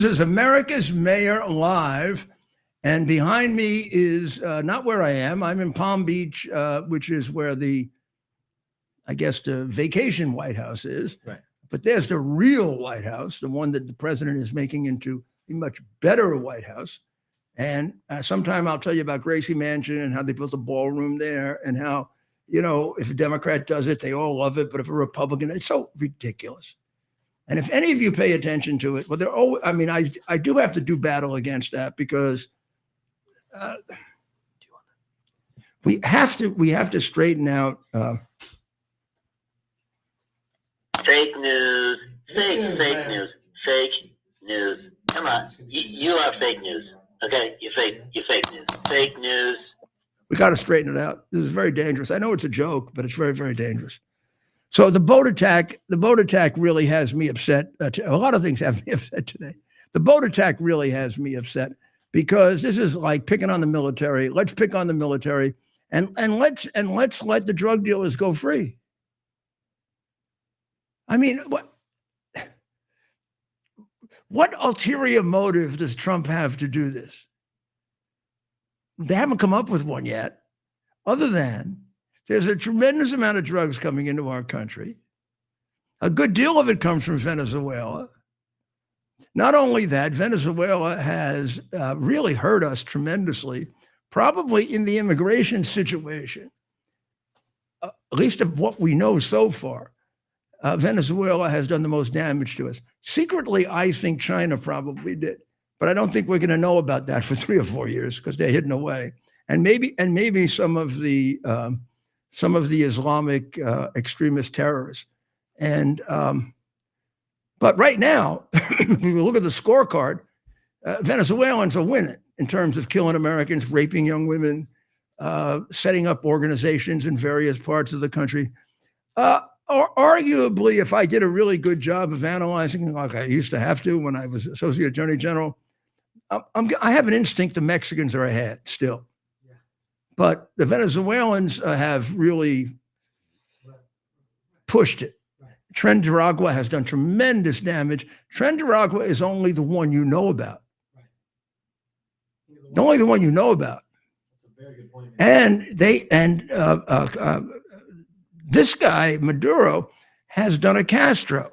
This is America's Mayor Live, and behind me is not where I am. I'm in Palm Beach, which is where I guess, the vacation White House is. Right. But there's the real White House, the one that the president is making into a much better White House. And sometime I'll tell you about Gracie Mansion and how they built a ballroom there, and how, if a Democrat does it, they all love it, but if a Republican, it's so ridiculous. And if any of you pay attention to it, well, they're always, I do have to do battle against that, because we have to straighten out. Fake news, fake news. Come on, you are fake news. Okay, you're fake news. Fake news. We got to straighten it out. This is very dangerous. I know it's a joke, but it's very, very dangerous. So the boat attack really has me upset. A lot of things have me upset today. The boat attack really has me upset, because this is like picking on the military. Let's pick on the military, and let's let the drug dealers go free. I mean, what ulterior motive does Trump have to do this? They haven't come up with one yet, other than there's a tremendous amount of drugs coming into our country. A good deal of it comes from Venezuela. Not only that, Venezuela has really hurt us tremendously, probably in the immigration situation, at least of what we know so far. Venezuela has done the most damage to us. Secretly, I think China probably did, but I don't think we're going to know about that for 3 or 4 years, because they're hidden away. And maybe some of the Islamic extremist terrorists. And but right now, if we look at the scorecard, Venezuelans are winning in terms of killing Americans, raping young women, setting up organizations in various parts of the country. Or arguably, if I did a really good job of analyzing, like I used to have to when I was Associate Attorney General, I have an instinct the Mexicans are ahead still. Yeah. But the Venezuelans have really pushed it. Right. Nicaragua has done tremendous damage. Nicaragua is only the one you know about. Right. Only the one you know about. That's a very good point. This guy, Maduro, has done a Castro.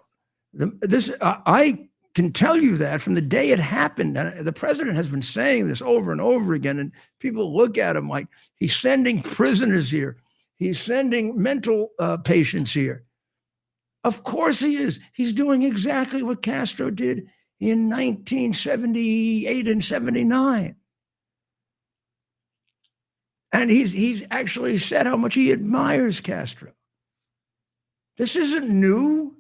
I can tell you that from the day it happened. And the president has been saying this over and over again, and people look at him like he's sending prisoners here. He's sending mental patients here. Of course he is. He's doing exactly what Castro did in 1978 and 79. And he's actually said how much he admires Castro. This isn't new.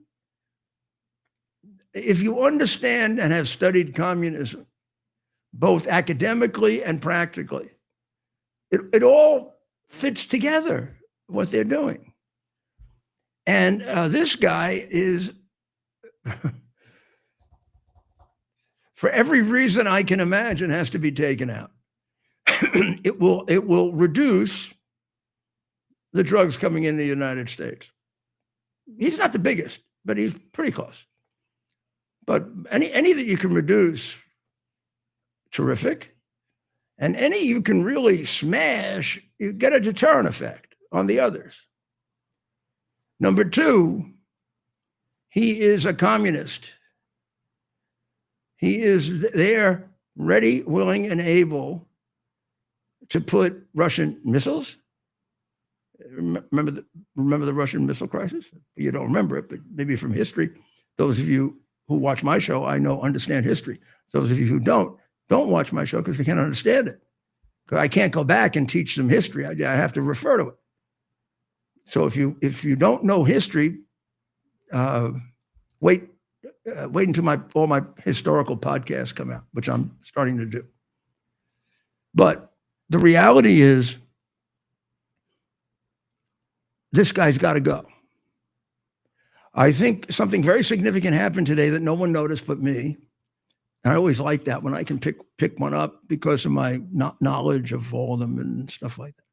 If you understand and have studied communism, both academically and practically, it all fits together, what they're doing. And this guy is, for every reason I can imagine, has to be taken out. It will reduce the drugs coming in the United States. He's not the biggest, but he's pretty close. But any that you can reduce, terrific. And any you can really smash, you get a deterrent effect on the others. Number 2, he is a communist. He is there, ready, willing, and able to put Russian missiles. Remember the Russian missile crisis? You don't remember it, but maybe from history. Those of you who watch my show, I know, understand history. Those of you who don't watch my show because you can't understand it. Because I can't go back and teach them history. I have to refer to it. So if you don't know history, wait until all my historical podcasts come out, which I'm starting to do. But the reality is, this guy's got to go. I think something very significant happened today that no one noticed but me. And I always like that when I can pick one up because of my knowledge of all of them and stuff like that.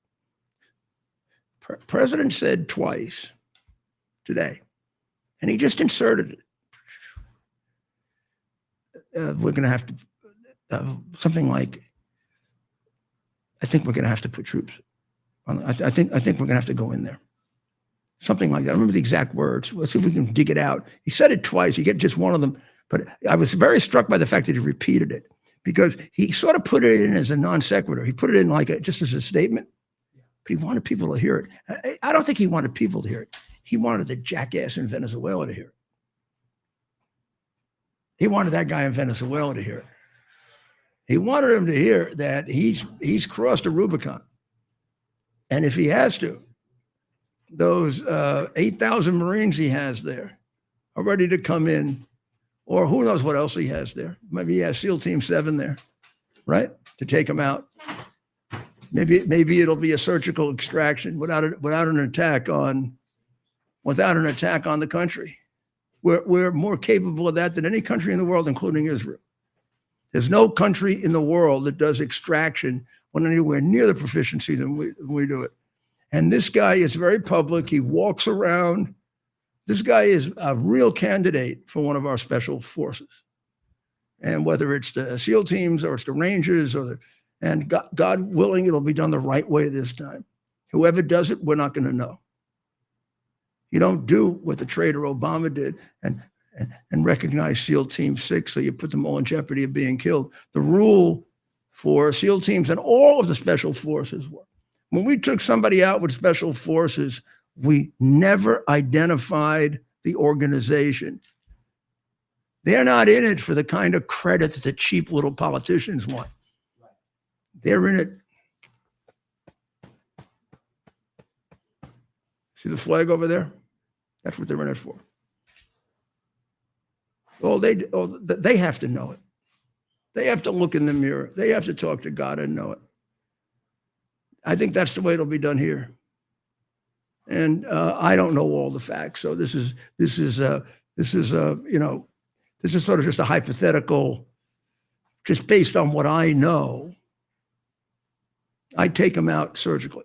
President said twice today, and he just inserted it. we're going to have to, something like, I think we're going to have to put troops on. I think we're going to have to go in there. Something like that. I remember the exact words. Let's see if we can dig it out. He said it twice. You get just one of them. But I was very struck by the fact that he repeated it, because he sort of put it in as a non sequitur. He put it in like just as a statement, but he wanted people to hear it. I don't think he wanted people to hear it. He wanted the jackass in Venezuela to hear it. He wanted that guy in Venezuela to hear it. He wanted him to hear that he's crossed a Rubicon. And if he has to, those 8,000 Marines he has there are ready to come in, or who knows what else he has there. Maybe he has SEAL Team 7 there, right, to take him out. Maybe it'll be a surgical extraction without an attack on the country. We're more capable of that than any country in the world, including Israel. There's no country in the world that does extraction when anywhere near the proficiency than we do it. And this guy is very public. He walks around. This guy is a real candidate for one of our special forces. And whether it's the SEAL teams or it's the Rangers and God willing, it'll be done the right way this time. Whoever does it, we're not going to know. You don't do what the traitor Obama did and recognize SEAL Team 6, so you put them all in jeopardy of being killed. The rule for SEAL teams and all of the special forces were, when we took somebody out with special forces, we never identified the organization. They're not in it for the kind of credit that the cheap little politicians want. They're in it. See the flag over there? That's what they're in it for. They have to know it. They have to look in the mirror. They have to talk to God and know it. I think that's the way it'll be done here. And I don't know all the facts, so this is sort of just a hypothetical, just based on what I know. I take them out surgically,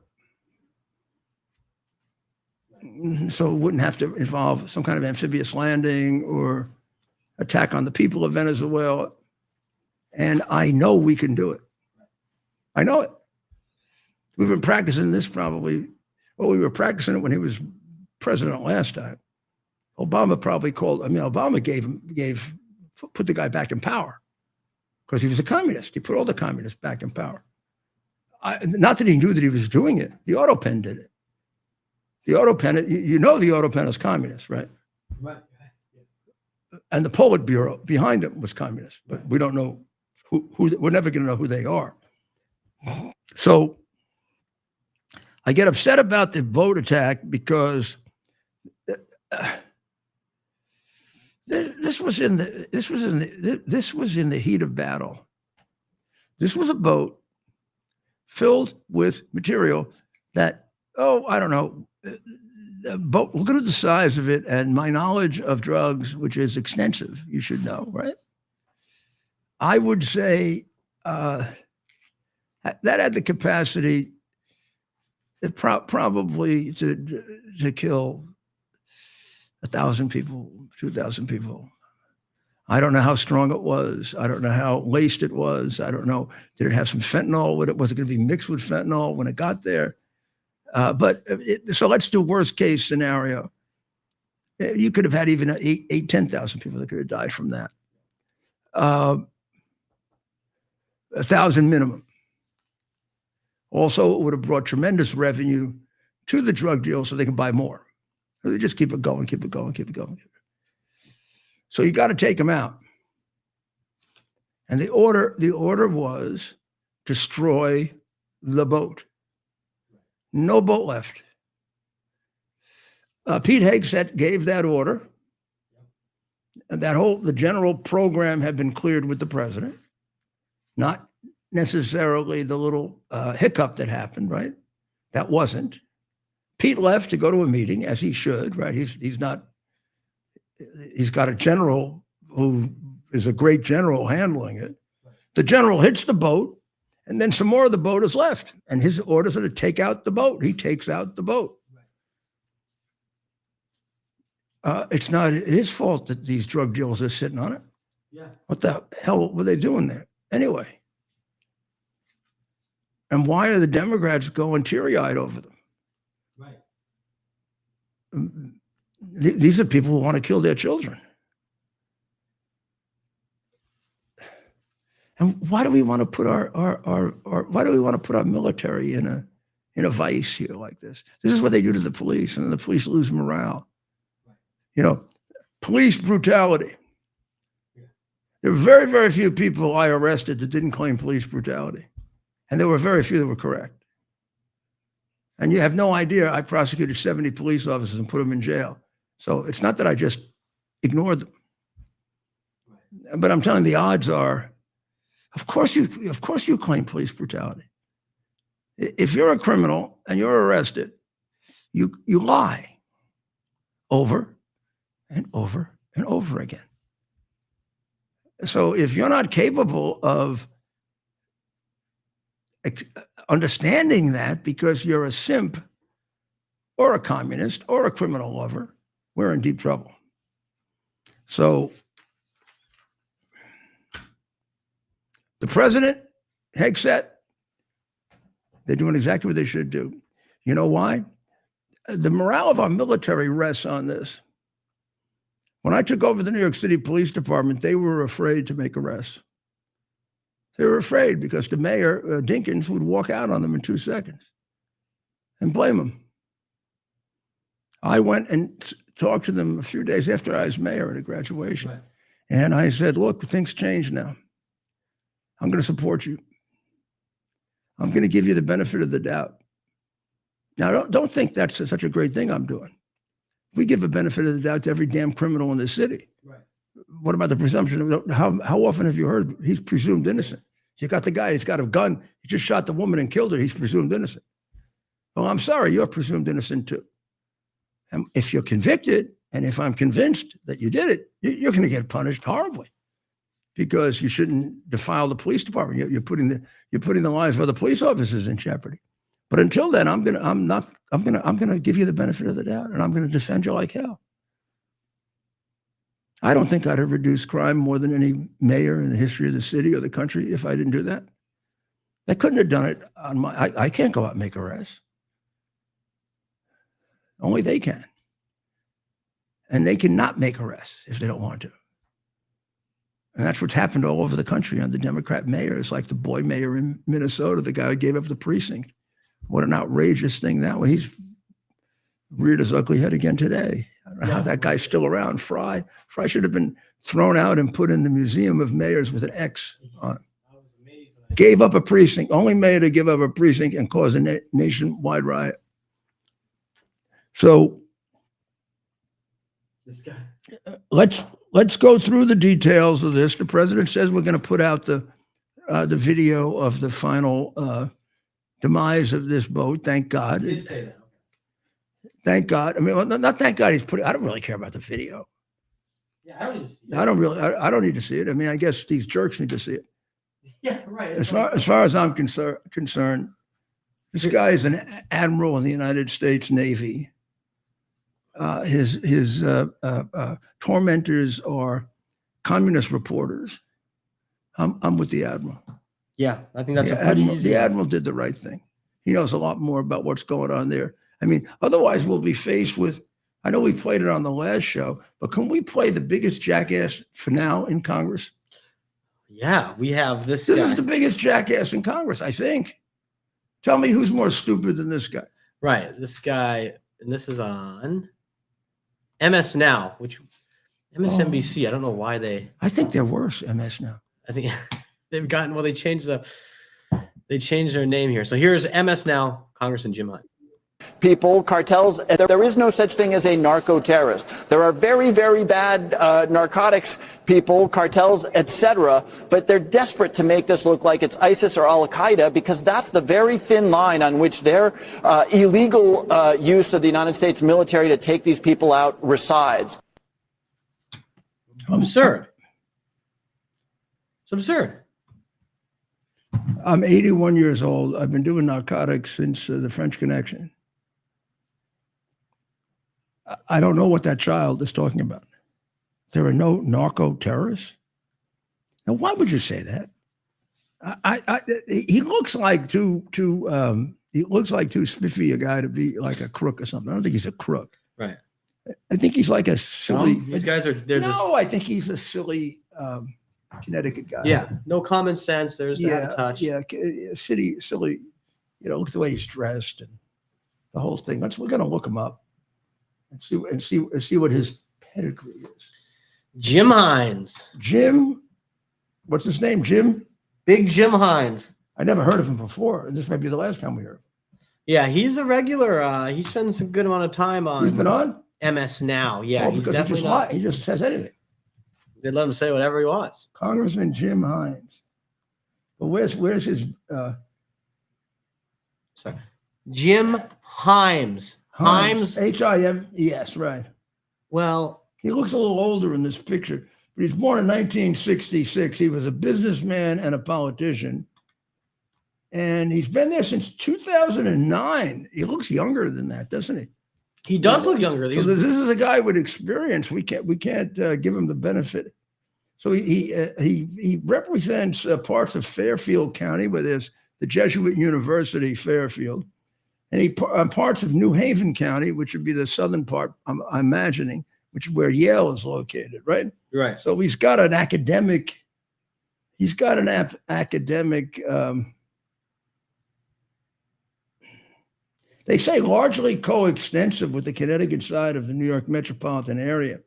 so it wouldn't have to involve some kind of amphibious landing or attack on the people of Venezuela. And I know we can do it. I know it. We've been practicing this we were practicing it when he was president last time. Obama put the guy back in power because he was a communist. He put all the communists back in power. Not that he knew that he was doing it. The Autopen did it. The Autopen, the Autopen is communist, right? Right. And the Politburo behind him was communist, but we don't know who we're never going to know who they are. So I get upset about the boat attack because this was in the heat of battle. This was a boat filled with material that, I don't know, but look at the size of it and my knowledge of drugs, which is extensive, you should know, right? I would say that had the capacity probably to kill 1,000 people, 2,000 people. I don't know how strong it was. I don't know how laced it was. I don't know, did it have some fentanyl? Was it going to be mixed with fentanyl when it got there? So let's do worst case scenario. You could have had even 10,000 people that could have died from that. 1,000 minimum. Also, it would have brought tremendous revenue to the drug dealers so they can buy more. So they just keep it going, keep it going, keep it going. So you got to take them out. And the order was destroy the boat. No boat left. Pete Hegseth gave that order. And the general program had been cleared with the president. Not necessarily the little hiccup that happened, right? That wasn't. Pete left to go to a meeting, as he should, right? He's got a general who is a great general handling it. The general hits the boat, and then some more of the boat is left. And his orders are to take out the boat. He takes out the boat. It's not his fault that these drug dealers are sitting on it. Yeah. What the hell were they doing there anyway? And why are the Democrats going teary-eyed over them? Right. These are people who want to kill their children. And why do we want to put why do we want to put our military in a vice here like this? This is what they do to the police, and the police lose morale. You know, police brutality. There were very, very few people I arrested that didn't claim police brutality. And there were very few that were correct. And you have no idea, I prosecuted 70 police officers and put them in jail. So it's not that I just ignored them. But I'm telling you, the odds are, of course you claim police brutality. If you're a criminal and you're arrested, you lie over and over and over again. So if you're not capable of understanding that because you're a simp or a communist or a criminal lover, we're in deep trouble. So the president, Hegseth, they're doing exactly what they should do. You know why? The morale of our military rests on this. When I took over the New York City Police Department, they were afraid to make arrests. They were afraid because the mayor, Dinkins, would walk out on them in 2 seconds and blame them. I went and talked to them a few days after I was mayor at a graduation. Right. And I said, look, things change now. I'm going to support you. I'm going to give you the benefit of the doubt. Now, don't think that's such a great thing I'm doing. We give a benefit of the doubt to every damn criminal in the city. Right. What about the presumption of how often have you heard he's presumed innocent? You got the guy, he's got a gun, he just shot the woman and killed her, he's presumed innocent. Well, I'm sorry, you're presumed innocent too. And if you're convicted, and if I'm convinced that you did it, you're going to get punished horribly because you shouldn't defile the police department. You're putting the lives of other police officers in jeopardy. But until then, I'm gonna give you the benefit of the doubt, and I'm gonna defend you like hell. I don't think I'd have reduced crime more than any mayor in the history of the city or the country if I didn't do that. I couldn't have done it on my. I can't go out and make arrests. Only they can, and they cannot make arrests if they don't want to. And that's what's happened all over the country under Democrat mayors, like the boy mayor in Minnesota, the guy who gave up the precinct. What an outrageous thing that was. He's reared his ugly head again today. I don't know how that guy's still around. Fry should have been thrown out and put in the Museum of Mayors with an X on him. Gave up a precinct, only mayor to give up a precinct and cause a nationwide riot. So This guy. let's go through the details of this. The president says we're going to put out the video of the final demise of this boat. Thank God. He did say that. Thank God. I mean, well, not thank God. I don't really care about the video. Yeah, I don't need to see it. I don't need to see it. I mean, I guess these jerks need to see it. Yeah, right. As far as I'm concerned, this guy is an admiral in the United States Navy. His tormentors are communist reporters. I'm with the admiral. Yeah, I think that's The admiral did the right thing. He knows a lot more about what's going on there. I mean, otherwise we'll be faced with, I know we played it on the last show, but can we play the biggest jackass for now in Congress? Yeah, we have this This guy. is the biggest jackass in Congress, I think. Tell me who's more stupid than this guy. Right, this guy, and this is on MS Now, which MSNBC. I don't know why they. I think they're worse, MS Now. I think they've gotten. Well, they changed their name here. So here's MS Now, Congressman Jim Hunt. People, cartels, there is no such thing as a narco-terrorist. There are very, very bad narcotics people, cartels, etc., but they're desperate to make this look like it's ISIS or Al-Qaeda because that's the very thin line on which their illegal use of the United States military to take these people out resides. Absurd. It's absurd. I'm 81 years old. I've been doing narcotics since the French Connection. I don't know what that child is talking about. There are no narco terrorists. Now, why would you say that? He looks like too spiffy a guy to be like a crook or something. I don't think he's a crook. Right. I think he's like a silly. These guys are, they're just, I think he's a silly Connecticut guy. yeah, no common sense. There's that touch. Yeah, silly. Look at the way he's dressed and the whole thing. We're gonna look him up and see what his pedigree is. Jim Hines. Jim, what's his name? Jim? Big Jim Hines. I never heard of him before, and this might be the last time we heard him. Yeah, he's a regular. He spends a good amount of time on. He's been on? MS Now. Yeah, he's because definitely not. he just says anything. They let him say whatever he wants. Congressman Jim Hines. But where's his Sorry. Jim Himes. Himes. Himes, right. Well, he looks a little older in this picture, but he's born in 1966. He was a businessman and a politician. And he's been there since 2009. He looks younger than that, doesn't he? he does look younger. So this is a guy with experience. We can't give him the benefit. So he represents parts of Fairfield County, where there's the Jesuit University, Fairfield, and parts of New Haven County, which would be the southern part, I'm imagining, which is where Yale is located, right? Right. So he's got an academic. They say largely coextensive with the Connecticut side of the New York metropolitan area.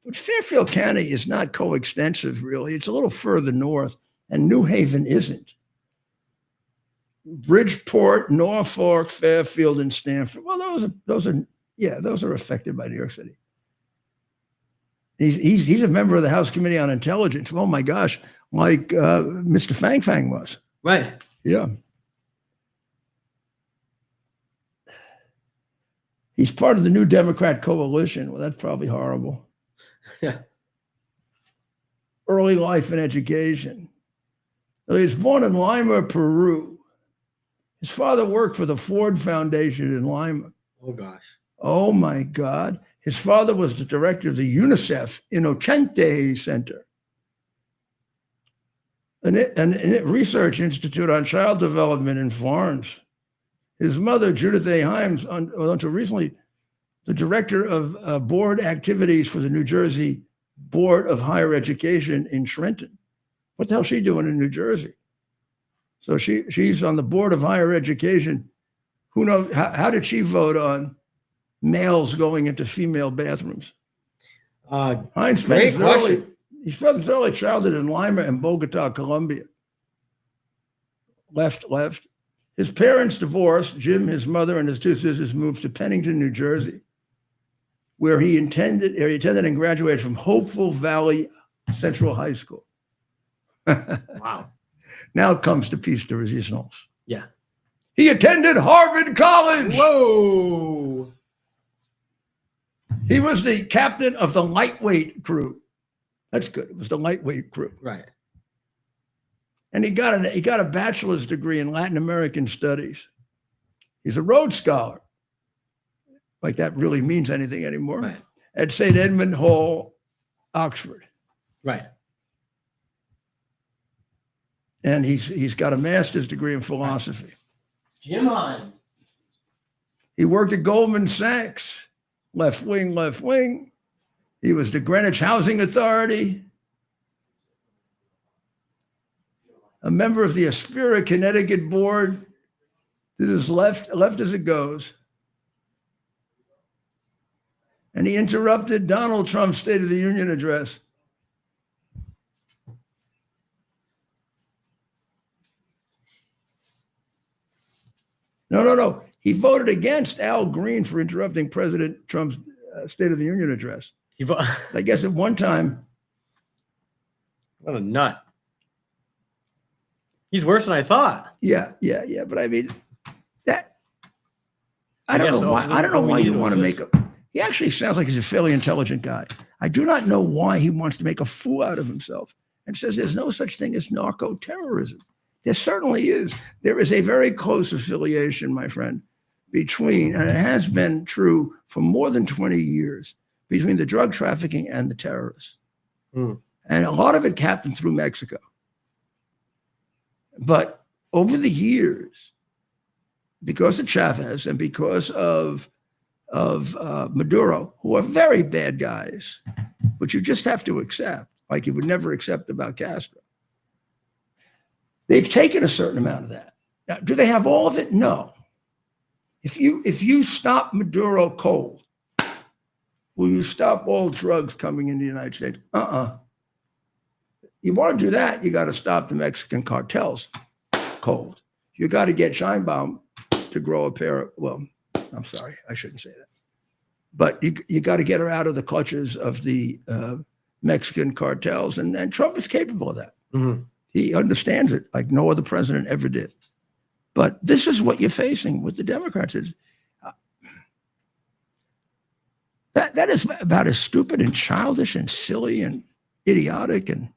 But Fairfield County is not coextensive, really. It's a little further north, and New Haven isn't. Bridgeport, Norfolk, Fairfield, and Stamford. Well, those are affected by New York City. He's a member of the House Committee on Intelligence. Oh my gosh, like Mr. Fang Fang was. Right. Yeah. He's part of the New Democrat coalition. Well, that's probably horrible. Yeah. Early life and education. He was born in Lima, Peru. His father worked for the Ford Foundation in Lima. Oh, gosh. Oh, my God. His father was the director of the UNICEF Inocente Center, a research institute on child development in Florence. His mother, Judith A. Himes, until recently, the director of board activities for the New Jersey Board of Higher Education in Trenton. What the hell is she doing in New Jersey? So she's on the Board of Higher Education. Who knows? How did she vote on males going into female bathrooms? Hines spent his early childhood in Lima and Bogota, Colombia. Left. His parents divorced. Jim, his mother, and his two sisters moved to Pennington, New Jersey, where he attended and graduated from Hopeful Valley Central High School. Wow. Now it comes to piece de resistance. Yeah. He attended Harvard College. Whoa. He was the captain of the lightweight crew. That's good. It was the lightweight crew. Right. And he got a bachelor's degree in Latin American studies. He's a Rhodes Scholar. Like that really means anything anymore. Right. At St. Edmund Hall, Oxford. Right. And he's got a master's degree in philosophy. Jim Hines. He worked at Goldman Sachs, left wing. He was the Greenwich Housing Authority, a member of the Aspera Connecticut board. This is left as it goes. And he interrupted Donald Trump's State of the Union address. No. He voted against Al Green for interrupting President Trump's State of the Union address. I guess at one time. What a nut. He's worse than I thought. Yeah. But I mean, that. I don't know why you want to make a. He actually sounds like he's a fairly intelligent guy. I do not know why he wants to make a fool out of himself and says there's no such thing as narco-terrorism. There certainly is. There is a very close affiliation, my friend, between, and it has been true for more than 20 years, between the drug trafficking and the terrorists. And a lot of it happened through Mexico. But over the years, because of Chavez and because of Maduro, who are very bad guys, but you just have to accept, like you would never accept about Castro. They've taken a certain amount of that. Now, do they have all of it? No. If you stop Maduro cold, will you stop all drugs coming into the United States? You want to do that, you got to stop the Mexican cartels cold. You got to get Scheinbaum to grow a pair of, well, I'm sorry, I shouldn't say that. But you got to get her out of the clutches of the Mexican cartels, and Trump is capable of that. Mm-hmm. He understands it like no other president ever did. But this is what you're facing with the Democrats. That is about as stupid and childish and silly and idiotic and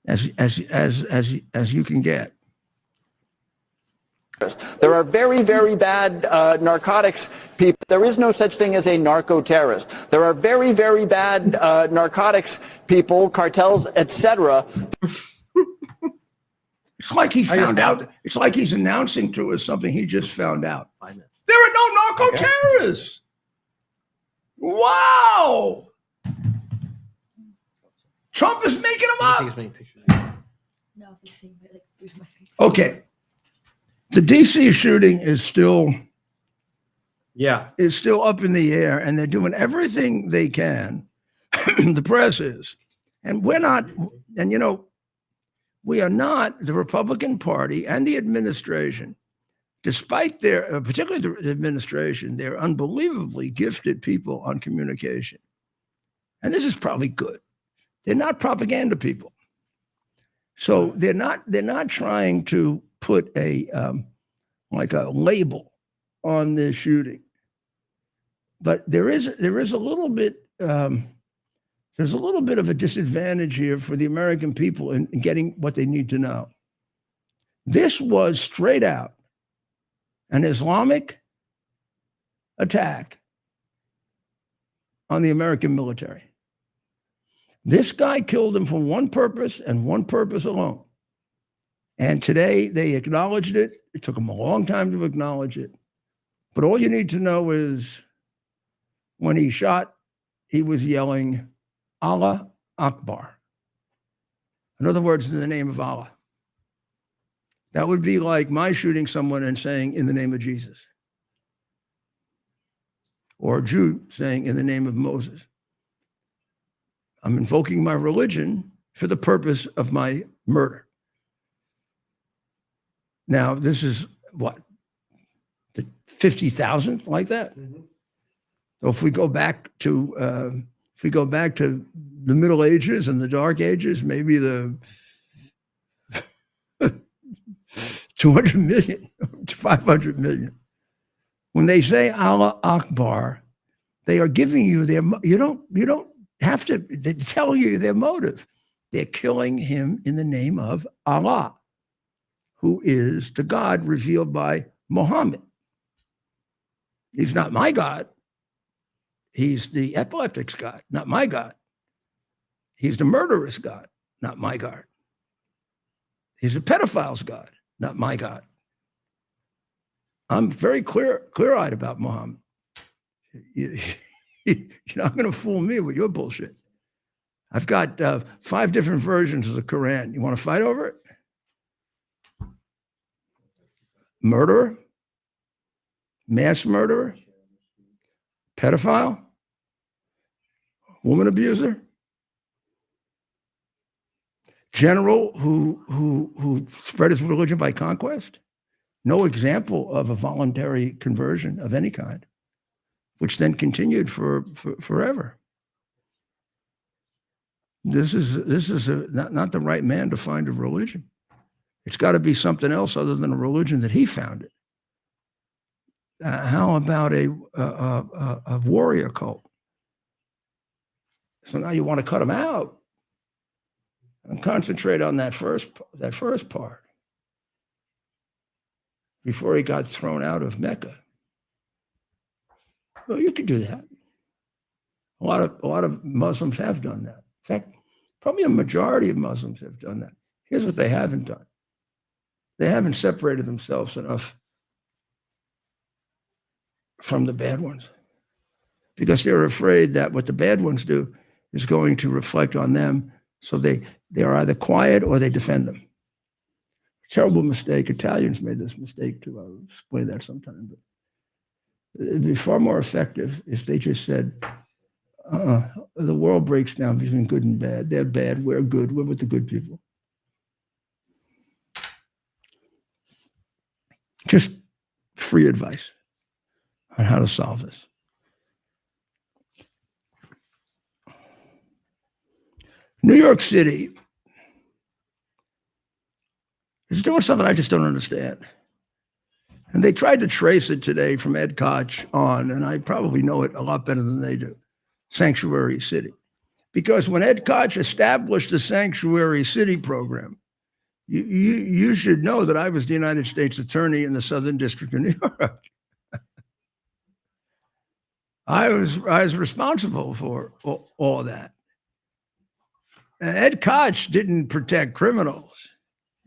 as you can get. There are very, very bad narcotics people. There is no such thing as a narco terrorist. There are very, very bad narcotics people, cartels, etc. It's like he found out. It's like he's announcing to us something he just found out. There are no narco terrorists. Wow. Trump is making them up. No, I was like seeing like through my face. Okay. The DC shooting is still up in the air, and they're doing everything they can. The press is, and we're not. And we are not, the Republican Party and the administration, despite their, particularly the administration, they're unbelievably gifted people on communication. And this is probably good. They're not propaganda people. So they're not trying to put like a label on this shooting. But there is a little bit, there's a little bit of a disadvantage here for the American people in getting what they need to know. This was straight out an Islamic attack on the American military. This guy killed him for one purpose and one purpose alone. And today they acknowledged it. It took them a long time to acknowledge it. But all you need to know is when he shot, he was yelling, Allah Akbar. In other words, in the name of Allah. That would be like my shooting someone and saying, in the name of Jesus. Or a Jew saying, in the name of Moses. I'm invoking my religion for the purpose of my murder. Now, this is what? The 50,000 like that? Mm-hmm. So if we go back to the Middle Ages and the Dark Ages, maybe the 200 million, 500 million. When they say Allah Akbar, they are giving you you don't have to tell you their motive. They're killing him in the name of Allah, who is the God revealed by Muhammad. He's not my God. He's the epileptic's God, not my God. He's the murderous God, not my God. He's the pedophile's God, not my God. I'm very clear-eyed about Muhammad. You're not going to fool me with your bullshit. I've got 5 different versions of the Quran. You want to fight over it? Murderer, mass murderer, pedophile, woman abuser, general who spread his religion by conquest. No example of a voluntary conversion of any kind, which then continued for forever. This is not the right man to find a religion. It's got to be something else other than a religion that he founded. How about a warrior cult? So now you want to cut him out and concentrate on that first part before he got thrown out of Mecca. Well, you could do that. A lot of Muslims have done that. In fact, Probably a majority of Muslims have done that. Here's what they haven't done. They haven't separated themselves enough from the bad ones because they're afraid that what the bad ones do is going to reflect on them. So they are either quiet or they defend them. Terrible mistake. Italians made this mistake too. I'll explain that sometime. But it'd be far more effective if they just said, the world breaks down between good and bad. They're bad. We're good. We're with the good people. Just free advice on how to solve this. New York City is doing something I just don't understand. And they tried to trace it today from Ed Koch on, and I probably know it a lot better than they do. Sanctuary City. Because when Ed Koch established the Sanctuary City program, you should know that I was the United States Attorney in the Southern District of New York. I was responsible for all that. And Ed Koch didn't protect criminals.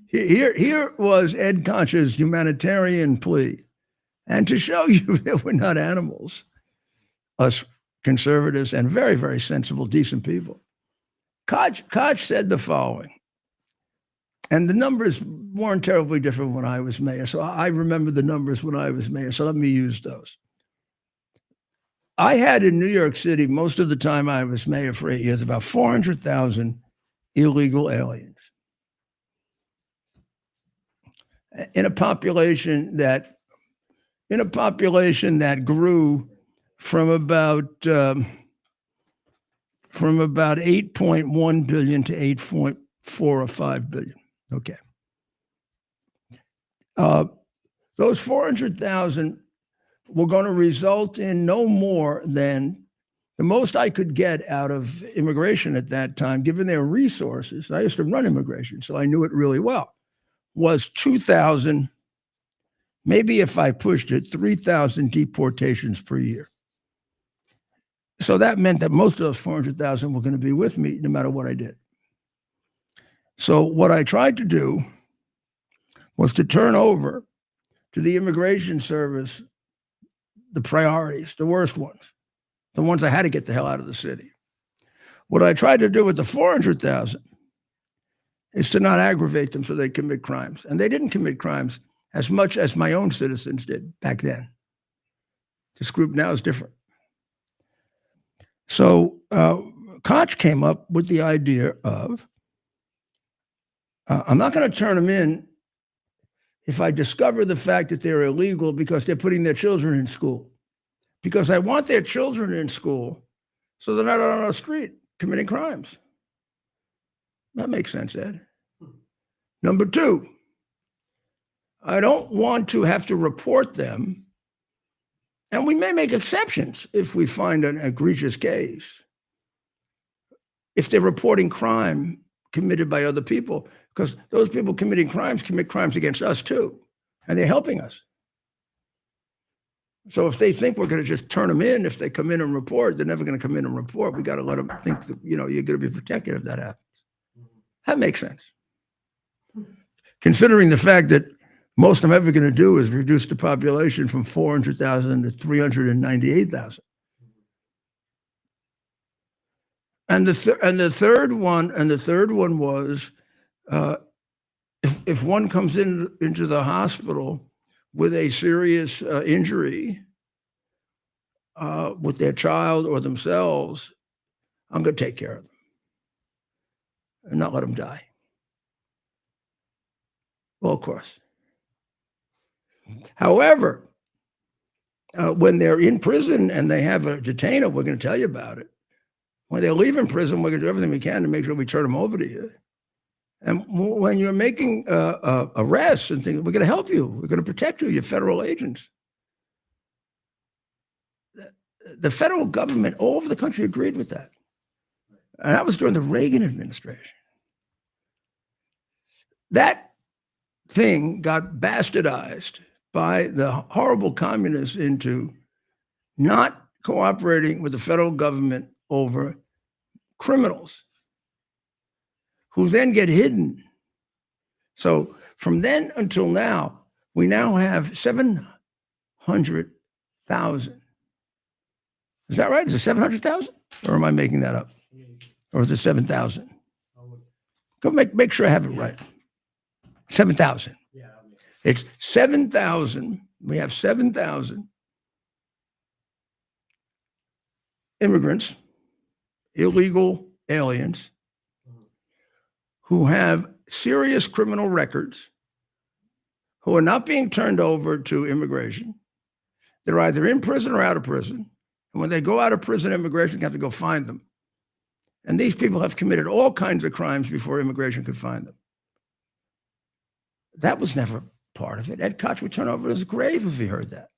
Here was Ed Koch's humanitarian plea. And to show you that we're not animals, us conservatives and very, very sensible, decent people. Koch said the following, and the numbers weren't terribly different when I was mayor. So I remember the numbers when I was mayor. So let me use those. I had in New York City, most of the time I was mayor for 8 years, about 400,000 illegal aliens. In a population that grew from about 8.1 billion to 8.4 or 5 billion. Okay. Those 400,000 were going to result in no more than the most I could get out of immigration at that time, given their resources. I used to run immigration, so I knew it really well, was 2,000, maybe if I pushed it, 3,000 deportations per year. So that meant that most of those 400,000 were going to be with me no matter what I did. So what I tried to do was to turn over to the Immigration Service the priorities, the worst ones, the ones I had to get the hell out of the city. What I tried to do with the 400,000 is to not aggravate them so they commit crimes. And they didn't commit crimes as much as my own citizens did back then. This group now is different. So Koch came up with the idea of, I'm not going to turn them in if I discover the fact that they're illegal because they're putting their children in school. Because I want their children in school so they're not out on the street committing crimes. That makes sense, Ed. Number two, I don't want to have to report them. And we may make exceptions if we find an egregious case. If they're reporting crime committed by other people, because those people committing crimes commit crimes against us too, and they're helping us. So if they think we're going to just turn them in, if they come in and report, they're never going to come in and report. We got to let them think that, you're going to be protected if that happens. That makes sense. Considering the fact that most I'm ever going to do is reduce the population from 400,000 to 398,000. And the third one was if one comes into the hospital with a serious injury with their child or themselves, I'm going to take care of them and not let them die. Well, of course. However, when they're in prison and they have a detainer, we're going to tell you about it. When they leave in prison, we're going to do everything we can to make sure we turn them over to you. And when you're making arrests and things, we're going to help you. We're going to protect you. You're federal agents. The federal government all over the country agreed with that. And that was during the Reagan administration. That thing got bastardized by the horrible communists into not cooperating with the federal government over criminals. who then get hidden. So from then until now, we now have 700,000. Is that right? Is it 700,000? Or am I making that up? Or is it 7,000? Go make sure I have it right. 7,000. It's 7,000. We have 7,000 immigrants, illegal aliens, who have serious criminal records, who are not being turned over to immigration. They're either in prison or out of prison. And when they go out of prison, immigration have to go find them. And these people have committed all kinds of crimes before immigration could find them. That was never part of it. Ed Koch would turn over his grave if he heard that.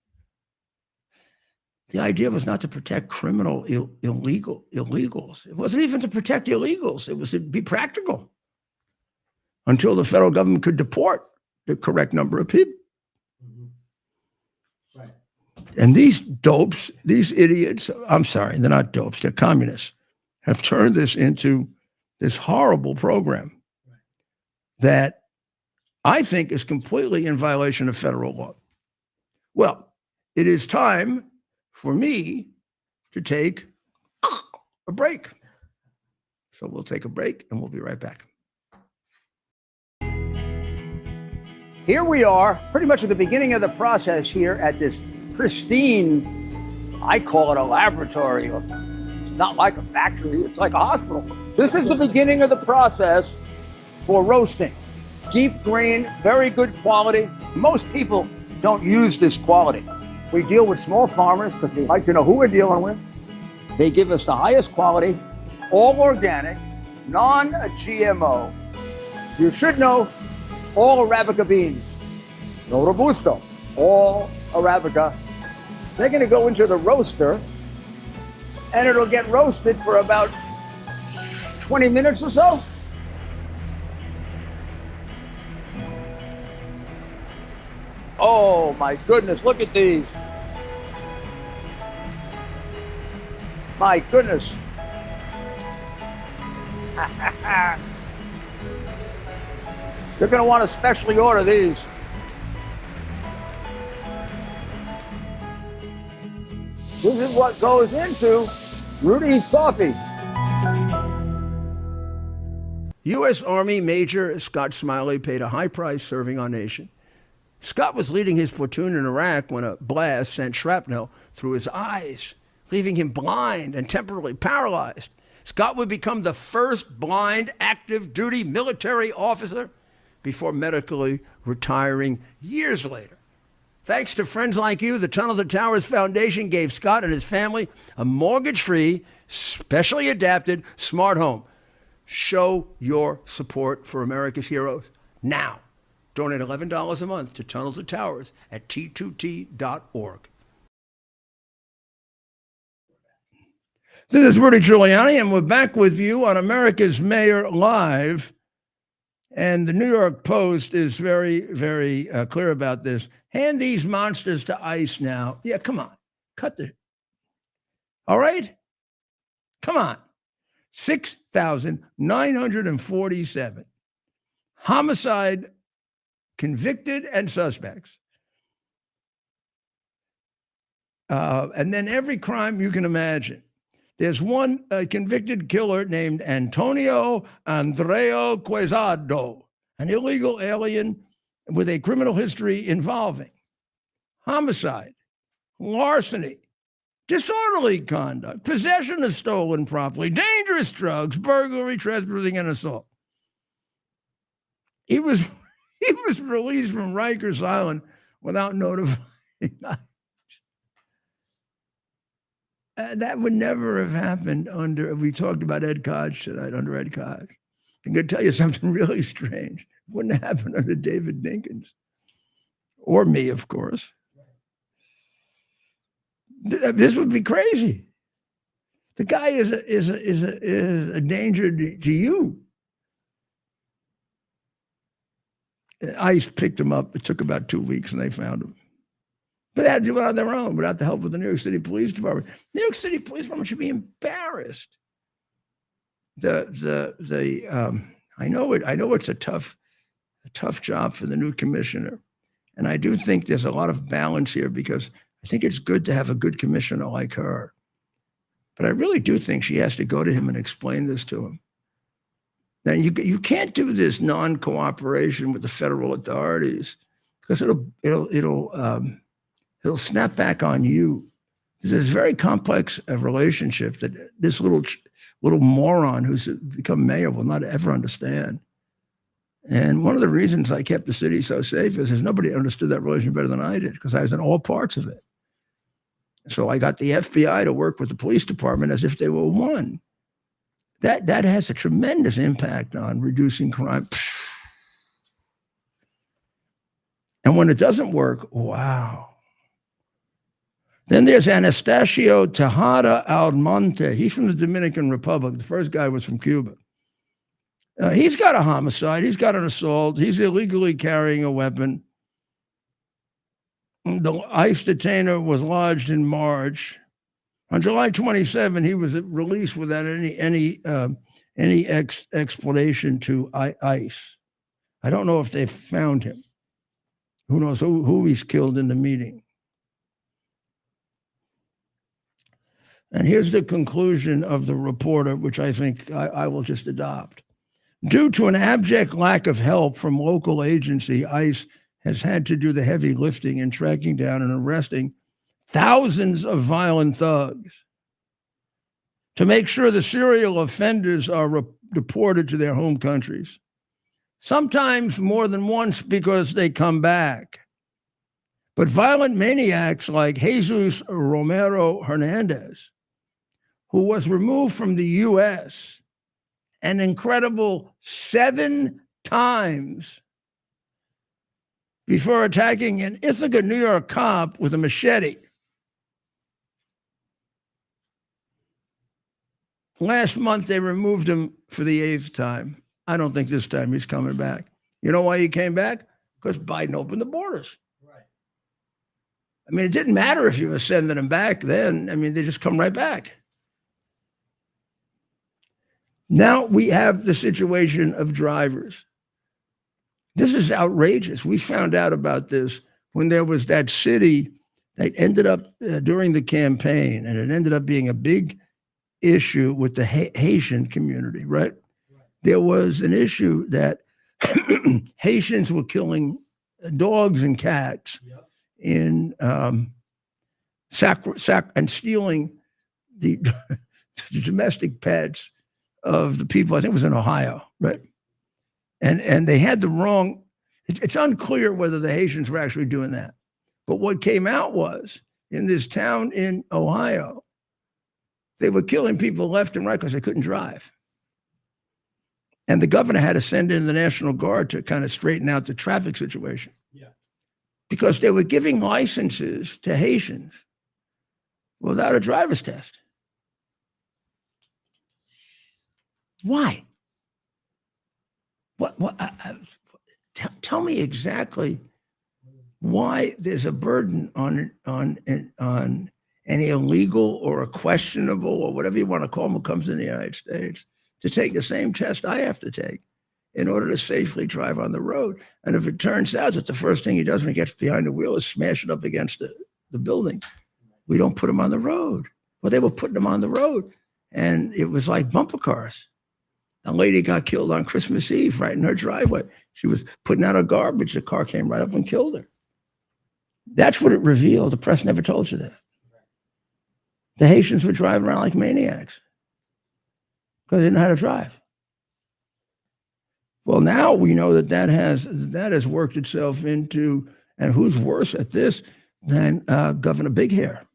The idea was not to protect criminal illegals. It wasn't even to protect illegals. It was to be practical until the federal government could deport the correct number of people. Right. And these dopes, these idiots, I'm sorry, they're not dopes, they're communists, have turned this into this horrible program that I think is completely in violation of federal law. Well, it is time for me to take a break. So we'll take a break and we'll be right back. Here we are, pretty much at the beginning of the process here at this pristine, I call it a laboratory. It's not like a factory, it's like a hospital. This is the beginning of the process for roasting. Deep grain, very good quality. Most people don't use this quality. We deal with small farmers because we like to know who we're dealing with. They give us the highest quality, all organic, non-GMO. You should know all Arabica beans, no Robusto, all Arabica. They're going to go into the roaster and it'll get roasted for about 20 minutes or so. Oh my goodness, look at these. My goodness. You're going to want to specially order these. This is what goes into Rudy's coffee. U.S. Army Major Scott Smiley paid a high price serving our nation. Scott was leading his platoon in Iraq when a blast sent shrapnel through his eyes, leaving him blind and temporarily paralyzed. Scott would become the first blind active duty military officer before medically retiring years later. Thanks to friends like you, the Tunnel to Towers Foundation gave Scott and his family a mortgage-free, specially adapted smart home. Show your support for America's heroes now. Donate $11 a month to Tunnel to Towers at T2T.org. This is Rudy Giuliani, and we're back with you on America's Mayor Live. And the New York Post is very, very clear about this. Hand these monsters to ICE now. Yeah, come on. Cut the... All right? Come on. 6,947 homicide convicted and suspects. And then every crime you can imagine. There's one convicted killer named Antonio Andreo Quezado, an illegal alien with a criminal history involving homicide, larceny, disorderly conduct, possession of stolen property, dangerous drugs, burglary, trespassing, and assault. He was released from Rikers Island without notifying us. That would never have happened under, we talked about Ed Koch tonight, under Ed Koch. I'm going to tell you something really strange. It wouldn't have happened under David Dinkins. Or me, of course. This would be crazy. The guy is a danger to you. ICE picked him up. It took about 2 weeks and they found him. But they had to do it on their own without the help of the New York City Police Department. New York City Police Department should be embarrassed. I know it. I know it's a tough job for the new commissioner. And I do think there's a lot of balance here because I think it's good to have a good commissioner like her. But I really do think she has to go to him and explain this to him. Now, you can't do this non-cooperation with the federal authorities because it'll snap back on you. There's this very complex relationship that this little moron who's become mayor will not ever understand. And one of the reasons I kept the city so safe is nobody understood that relationship better than I did because I was in all parts of it. So I got the FBI to work with the police department as if they were one. That has a tremendous impact on reducing crime. And when it doesn't work, wow. Then there's Anastasio Tejada Almonte. He's from the Dominican Republic. The first guy was from Cuba. He's got a homicide. He's got an assault. He's illegally carrying a weapon. The ICE detainer was lodged in March. On July 27, he was released without any explanation to ICE. I don't know if they found him. Who knows who he's killed in the meeting. And here's the conclusion of the reporter, which I think I will just adopt. Due to an abject lack of help from local agency, ICE has had to do the heavy lifting in tracking down and arresting thousands of violent thugs to make sure the serial offenders are deported to their home countries. Sometimes more than once because they come back. But violent maniacs like Jesus Romero Hernandez, who was removed from the U.S. an incredible 7 times before attacking an Ithaca, New York cop with a machete. Last month, they removed him for the 8th time. I don't think this time he's coming back. You know why he came back? Because Biden opened the borders. Right. I mean, it didn't matter if you were sending them back then. I mean, they just come right back. Now we have the situation of drivers. This is outrageous. We found out about this when there was that city that ended up during the campaign, and it ended up being a big issue with the Haitian community, right? There was an issue that Haitians were killing dogs and cats in and stealing the domestic pets of the people. I think it was in Ohio, right? And they had the wrong, it's unclear whether the Haitians were actually doing that. But what came out was, in this town in Ohio, they were killing people left and right because they couldn't drive. And the governor had to send in the National Guard to kind of straighten out the traffic situation. Yeah. Because they were giving licenses to Haitians without a driver's test. Why? Tell me exactly why there's a burden on an illegal or a questionable or whatever you want to call them who comes in the United States to take the same test I have to take in order to safely drive on the road. And if it turns out that the first thing he does when he gets behind the wheel is smash it up against the building, we don't put him on the road. Well, they were putting him on the road, and it was like bumper cars. A lady got killed on Christmas Eve right in her driveway. She was putting out her garbage. The car came right up and killed her. That's what it revealed. The press never told you that. The Haitians were driving around like maniacs because they didn't know how to drive. Well, now we know that has worked itself into, and who's worse at this than Governor Big Hair,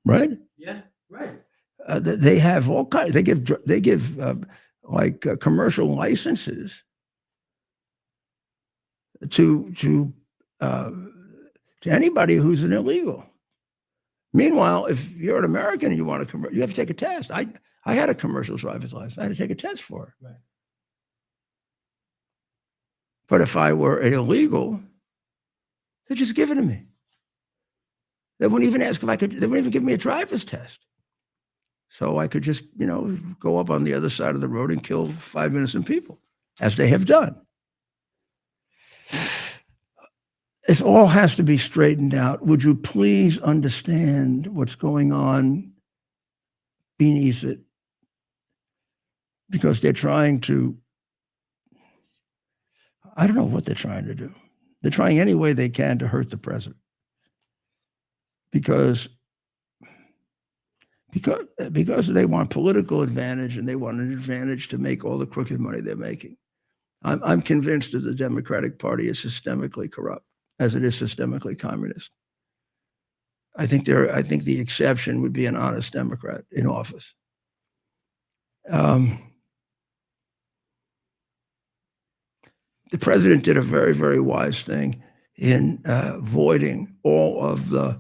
right? Yeah, right. They have all kinds. They give commercial licenses to anybody who's an illegal. Meanwhile, if you're an American and you want to you have to take a test. I had a commercial driver's license. I had to take a test for it. Right. But if I were an illegal, they just give it to me. They wouldn't even ask if I could. They wouldn't even give me a driver's test. So I could just, go up on the other side of the road and kill 5 innocent people. as they have done. It all has to be straightened out. Would you please understand what's going on beneath it? Because they're trying to, I don't know what they're trying to do. They're trying any way they can to hurt the president. Because they want political advantage, and they want an advantage to make all the crooked money they're making. I'm convinced that the Democratic Party is systemically corrupt, as it is systemically communist. I think the exception would be an honest Democrat in office. The president did a very, very wise thing in voiding all of the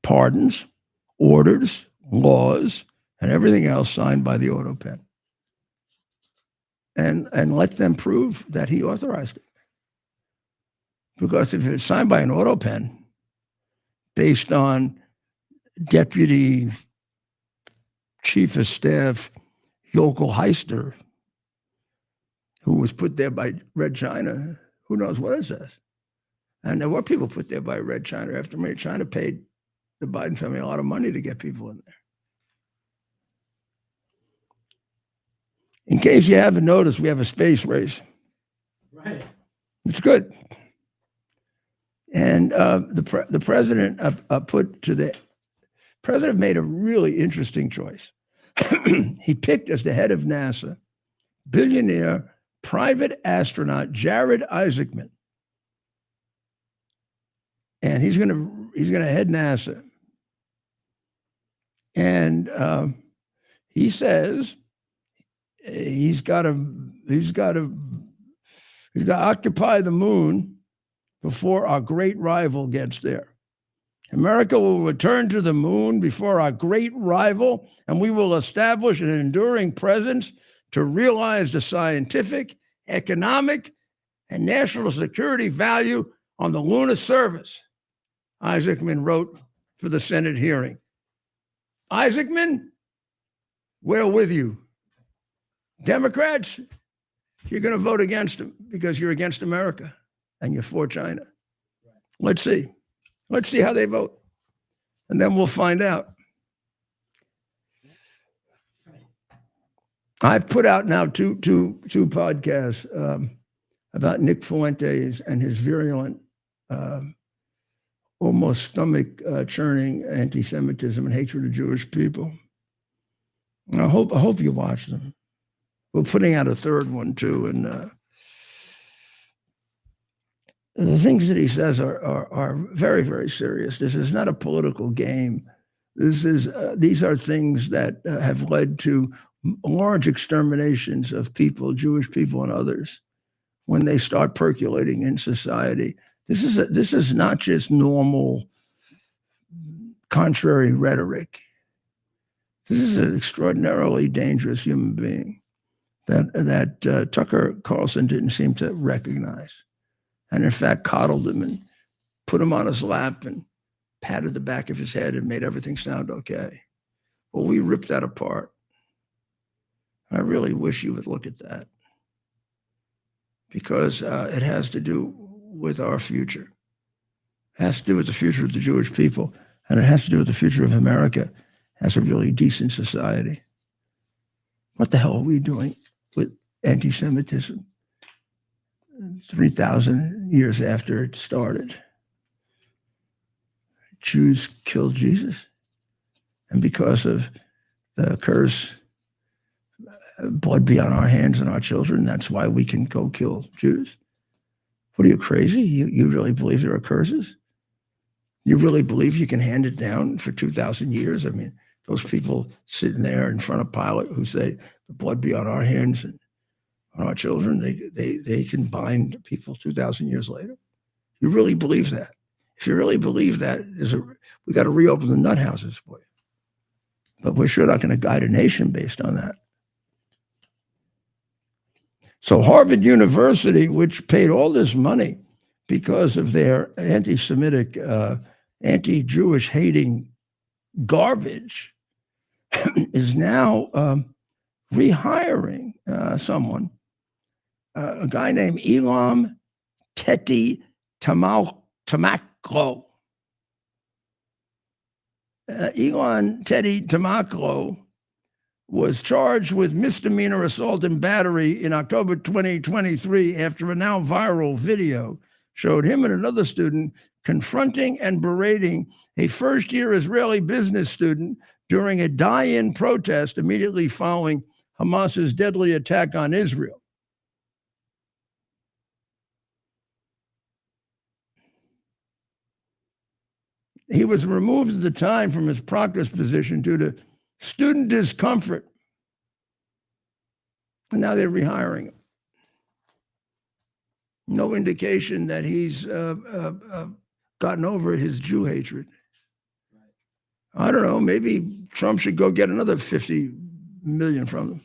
pardons, orders, laws, and everything else signed by the auto pen, and let them prove that he authorized it. Because if it's signed by an auto pen based on Deputy Chief of Staff Yokel Heister, who was put there by Red China, who knows what it says? And there were people put there by Red China after Red China paid the Biden family a lot of money to get people in there. In case you haven't noticed, we have a space race. Right. It's good. And the president president made a really interesting choice. He picked as the head of NASA billionaire private astronaut Jared Isaacman, and he's gonna head NASA. And he says he's got to occupy the moon before our great rival gets there. America will return to the moon before our great rival, and we will establish an enduring presence to realize the scientific, economic, and national security value on the lunar surface, Isaacman wrote for the Senate hearing. Isaacman, we're with you. Democrats, you're going to vote against him because you're against America and you're for China. Let's see. Let's see how they vote. And then we'll find out. I've put out now two podcasts about Nick Fuentes and his virulent, almost stomach-churning anti-Semitism and hatred of Jewish people. And I hope you watch them. We're putting out a third one too, and the things that he says are very, very serious. This is not a political game. These are things that have led to large exterminations of people, Jewish people and others, when they start percolating in society. This is not just normal contrary rhetoric. This is an extraordinarily dangerous human being that Tucker Carlson didn't seem to recognize, and in fact coddled him and put him on his lap and patted the back of his head and made everything sound okay. Well, we ripped that apart. I really wish you would look at that, because it has to do with our future. It has to do with the future of the Jewish people, and it has to do with the future of America as a really decent society. What the hell are we doing with anti-Semitism 3,000 years after it started? Jews killed Jesus, and because of the curse, blood be on our hands and our children. That's why we can go kill Jews. What are you, crazy? You really believe there are curses? You really believe you can hand it down for 2,000 years? I mean, those people sitting there in front of Pilate who say, the blood be on our hands and on our children, they can bind people 2,000 years later? You really believe that? If you really believe that, we got to reopen the nut houses for you. But we're sure not going to guide a nation based on that. So Harvard University, which paid all this money because of their anti-Semitic, anti-Jewish hating garbage, is now rehiring someone, a guy named Elam Teti Tamaklo. Elon Teddy Tamaklo was charged with misdemeanor assault and battery in October 2023 after a now viral video showed him and another student confronting and berating a first-year Israeli business student during a die-in protest immediately following Hamas's deadly attack on Israel. He was removed at the time from his proctor's position due to student discomfort. And now they're rehiring him. No indication that he's gotten over his Jew hatred. I don't know. Maybe Trump should go get another 50 million from them.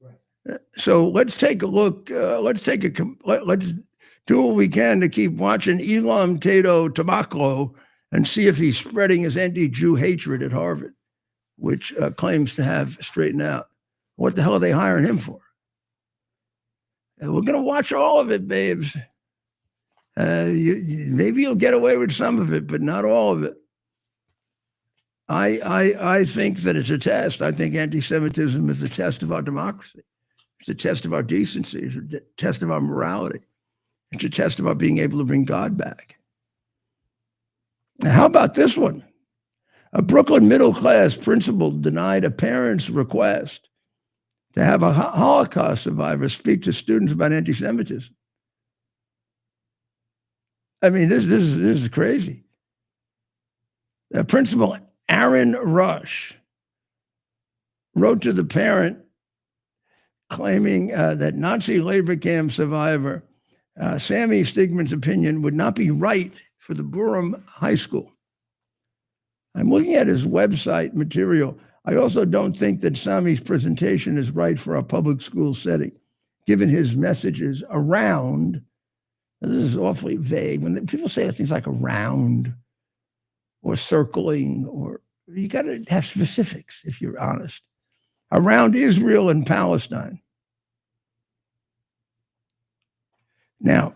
Right. So let's take a look. Let's do what we can to keep watching Elam Tato Tamaklo and see if he's spreading his anti-Jew hatred at Harvard, which claims to have straightened out. What the hell are they hiring him for? And we're going to watch all of it, babes. Maybe you'll get away with some of it, but not all of it. I think that it's a test. I think anti-Semitism is a test of our democracy. It's a test of our decency. It's a test of our morality. It's a test of our being able to bring God back. Now, how about this one? A Brooklyn middle-class principal denied a parent's request to have a Holocaust survivor speak to students about anti-Semitism. I mean, this is crazy. Principal Aaron Rush wrote to the parent claiming that Nazi labor camp survivor Sammy Stigman's opinion would not be right for the Burham High School. I'm looking at his website material. I also don't think that Sammy's presentation is right for a public school setting, given his messages around. This is awfully vague. When people say things like around or circling, or you got to have specifics if you're honest. Around Israel and Palestine. Now,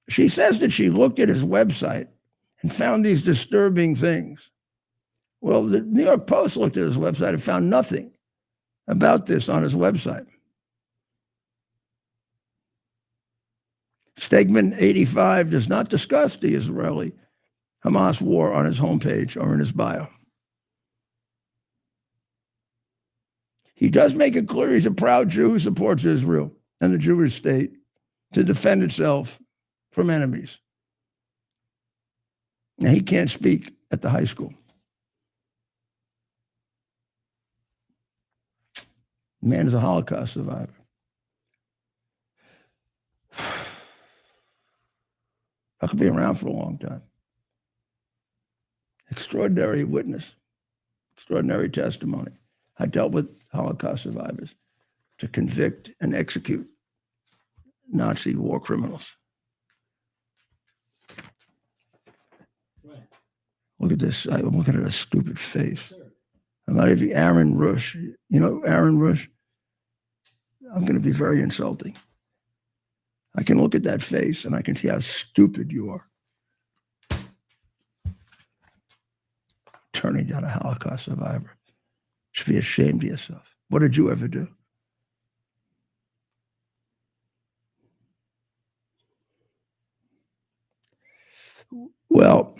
she says that she looked at his website and found these disturbing things. Well, the New York Post looked at his website and found nothing about this on his website. Stegman 85 does not discuss the Israeli-Hamas war on his homepage or in his bio. He does make it clear he's a proud Jew who supports Israel and the Jewish state to defend itself from enemies. Now, he can't speak at the high school. The man is a Holocaust survivor. I could be around for a long time. Extraordinary witness, extraordinary testimony. I dealt with Holocaust survivors to convict and execute Nazi war criminals. Right. Look at this. I'm looking at a stupid face. Sure. I'm not even Aaron Rush. You know Aaron Rush? I'm going to be very insulting. I can look at that face and I can see how stupid you are. Turning down a Holocaust survivor. You should be ashamed of yourself. What did you ever do? Well,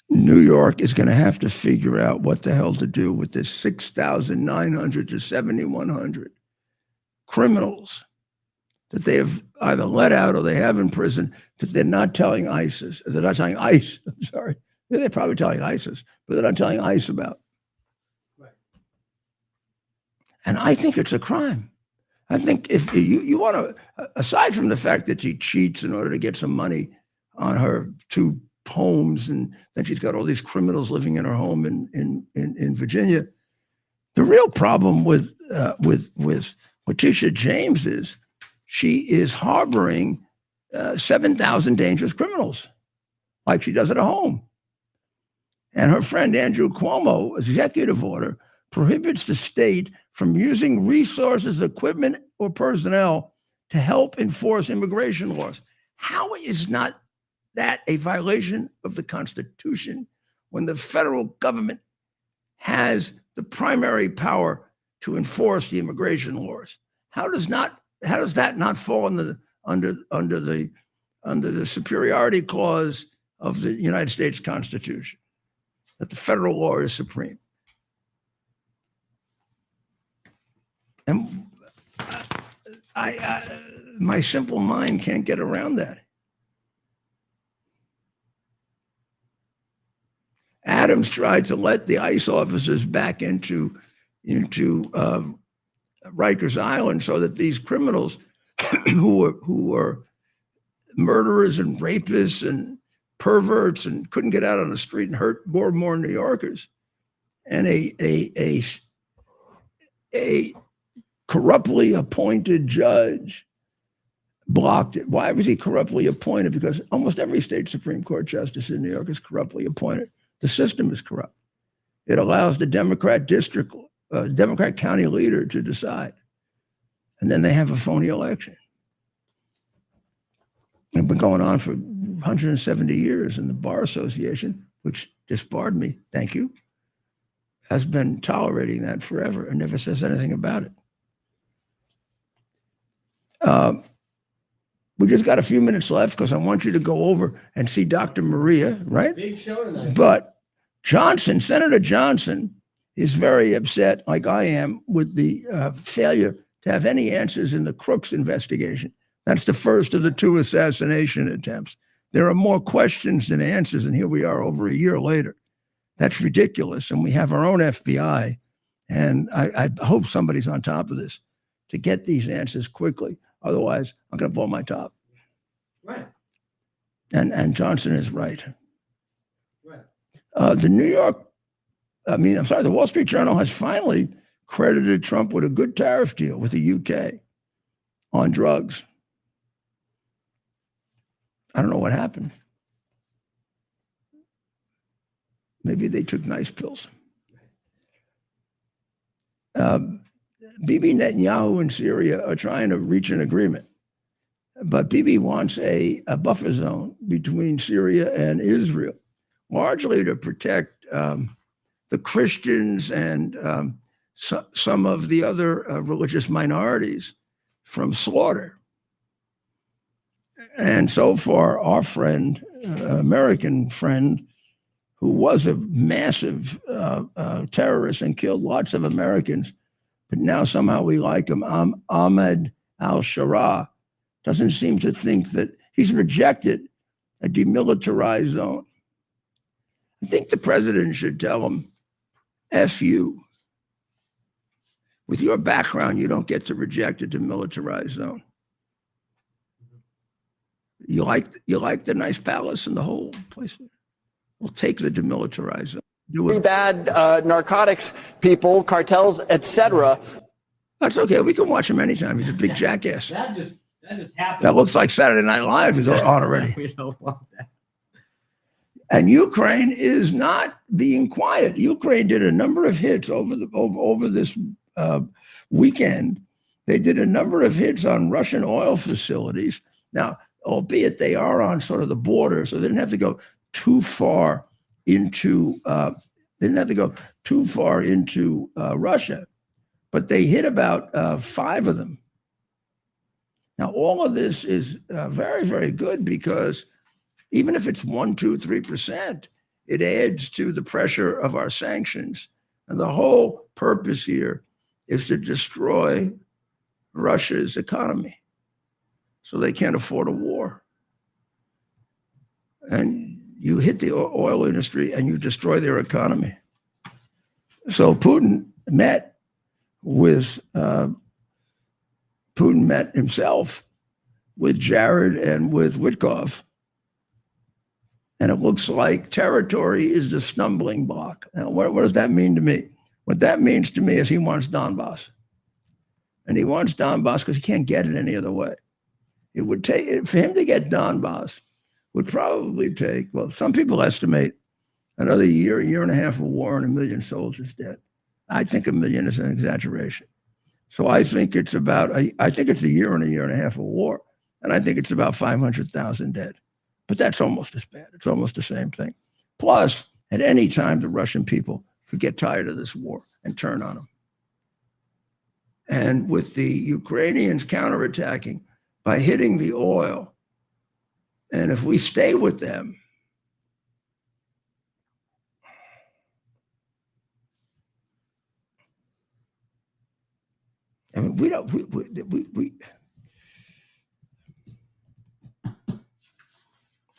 New York is going to have to figure out what the hell to do with this 6,900 to 7,100 criminals that they have either let out or they have in prison that they're not telling ISIS. They're not telling ICE. I'm sorry. They're probably telling ISIS, but they're not telling ICE about. Right. And I think it's a crime. I think if you want to, aside from the fact that she cheats in order to get some money on her 2 homes, and then she's got all these criminals living in her home in Virginia. The real problem with Letitia James is she is harboring 7,000 dangerous criminals, like she does at her home. And her friend Andrew Cuomo, executive order, prohibits the state from using resources, equipment, or personnel to help enforce immigration laws. How is not that a violation of the Constitution when the federal government has the primary power to enforce the immigration laws? How does that not fall under the superiority clause of the United States Constitution, that the federal law is supreme? And my simple mind can't get around that. Adams tried to let the ICE officers back into Rikers Island so that these criminals who were murderers and rapists and perverts and couldn't get out on the street and hurt more and more New Yorkers, and a corruptly appointed judge blocked it. Why was he corruptly appointed? Because almost every state Supreme Court justice in New York is corruptly appointed. The system is corrupt. It allows the Democrat county leader to decide. And then they have a phony election. It's been going on for 170 years, and the Bar Association, which disbarred me, thank you, has been tolerating that forever and never says anything about it. We just got a few minutes left because I want you to go over and see Dr. Maria, right? Big show tonight. But Senator Johnson is very upset, like I am, with the failure to have any answers in the Crooks investigation. That's the first of the 2 assassination attempts. There are more questions than answers, and here we are over a year later. That's ridiculous, and we have our own FBI, and I hope somebody's on top of this to get these answers quickly. Otherwise, I'm going to blow my top. Right. And Johnson is right. Right. The Wall Street Journal has finally credited Trump with a good tariff deal with the UK on drugs. I don't know what happened. Maybe they took nice pills. Bibi Netanyahu in Syria are trying to reach an agreement, but Bibi wants a buffer zone between Syria and Israel, largely to protect the Christians and some of the other religious minorities from slaughter. And so far, our friend, American friend, who was a massive terrorist and killed lots of Americans, but now somehow we like him, Ahmed al-Sharaa, doesn't seem to think that he's rejected a demilitarized zone. I think the president should tell him, F you. With your background, you don't get to reject a demilitarized zone. You like the nice palace and the whole place? We'll take the demilitarized zone. Very bad narcotics people, cartels, etc. That's okay. We can watch him anytime. He's a big jackass. That just happened. That looks like Saturday Night Live is on already. We don't want that. And Ukraine is not being quiet. Ukraine did a number of hits over this weekend. They did a number of hits on Russian oil facilities. Now, albeit they are on sort of the border, so they didn't have to go too far into Russia, but they hit about 5 of them. Now, all of this is very, very good because even if it's 1%, 2%, 3%, it adds to the pressure of our sanctions. And the whole purpose here is to destroy Russia's economy so they can't afford a war. And you hit the oil industry and you destroy their economy. So Putin met himself with Jared and with Witkoff. And it looks like territory is the stumbling block. Now, what does that mean to me? What that means to me is he wants Donbass. And he wants Donbass because he can't get it any other way. It would take, for him to get Donbass, would probably take, well, some people estimate another year and a half of war, and 1 million soldiers dead. I think 1 million is an exaggeration. So I think it's I think it's a year and a half of war, and I think it's about 500,000 dead. But that's almost as bad. It's almost the same thing. Plus, at any time, the Russian people could get tired of this war and turn on them. And with the Ukrainians counterattacking by hitting the oil, and if we stay with them, I mean, we